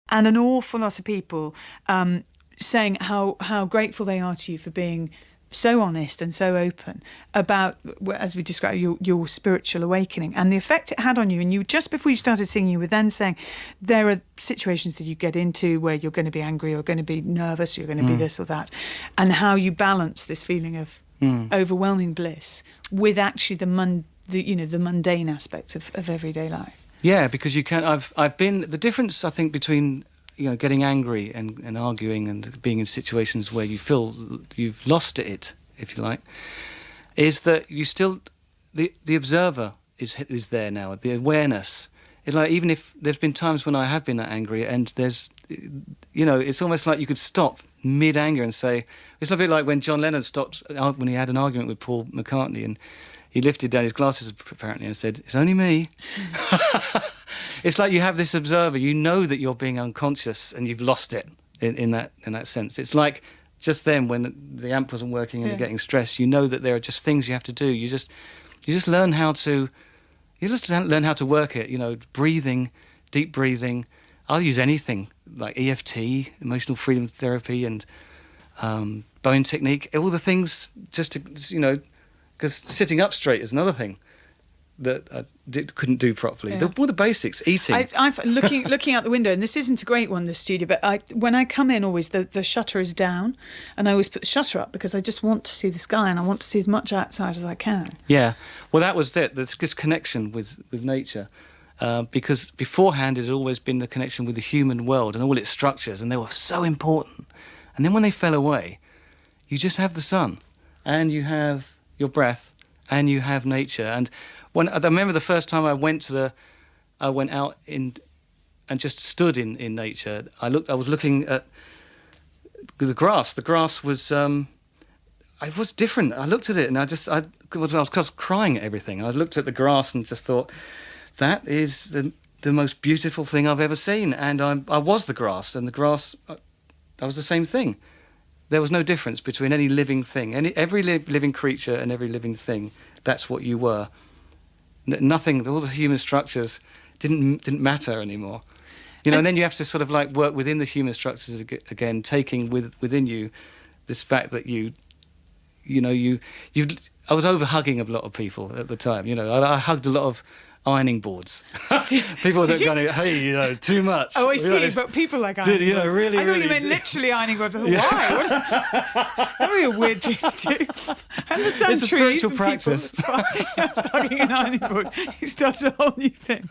And an awful lot of people saying how grateful they are to you for being so honest and so open about, as we described, your spiritual awakening and the effect it had on you. And you, just before you started singing, you were then saying there are situations that you get into where you're going to be angry or going to be nervous, or you're going to be this or that, and how you balance this feeling of overwhelming bliss with actually the mundane aspects of everyday life. Yeah, because you can. I've been the difference, I think, between getting angry and arguing and being in situations where you feel you've lost it, if you like, is that you still the observer is there now. The awareness is like, even if there's been times when I have been that angry and there's it's almost like you could stop mid-anger and say, it's a bit like when John Lennon stopped when he had an argument with Paul McCartney, and he lifted down his glasses apparently and said, "It's only me." It's like you have this observer, you know that you're being unconscious and you've lost it in that sense. It's like just then when the amp wasn't working and you're getting stressed, you know that there are just things you have to do. You just learn how to work it, breathing, deep breathing. I'll use anything like EFT, Emotional Freedom Therapy, and bone technique, all the things just to, because sitting up straight is another thing that I couldn't do properly. Yeah. All the basics, eating. I'm looking out the window, and this isn't a great one, this studio, but when I come in, always the shutter is down, and I always put the shutter up because I just want to see the sky and I want to see as much outside as I can. Yeah, well, that was it. This connection with nature, because beforehand it had always been the connection with the human world and all its structures, and they were so important. And then when they fell away, you just have the sun, and you have your breath, and you have nature. And when I remember the first time I went out and just stood in nature. I was looking at the grass. The grass was it was different. I looked at it and I was crying at everything. I looked at the grass and just thought, that is the most beautiful thing I've ever seen. And I was the grass, and the grass, I was the same thing. There was no difference between any living thing, every living creature and every living thing. That's what you were. Nothing, all the human structures didn't matter anymore. And then you have to sort of like work within the human structures again, taking within you this fact that I was over hugging a lot of people at the time. I hugged a lot of ironing boards. People that going, hey, too much. Oh, I see, but people like ironing boards. Really, I thought you meant literally ironing boards. I thought, why? That would be a weird thing to do. I understand it's trees a spiritual practice. People. It's hugging an ironing board. You started a whole new thing.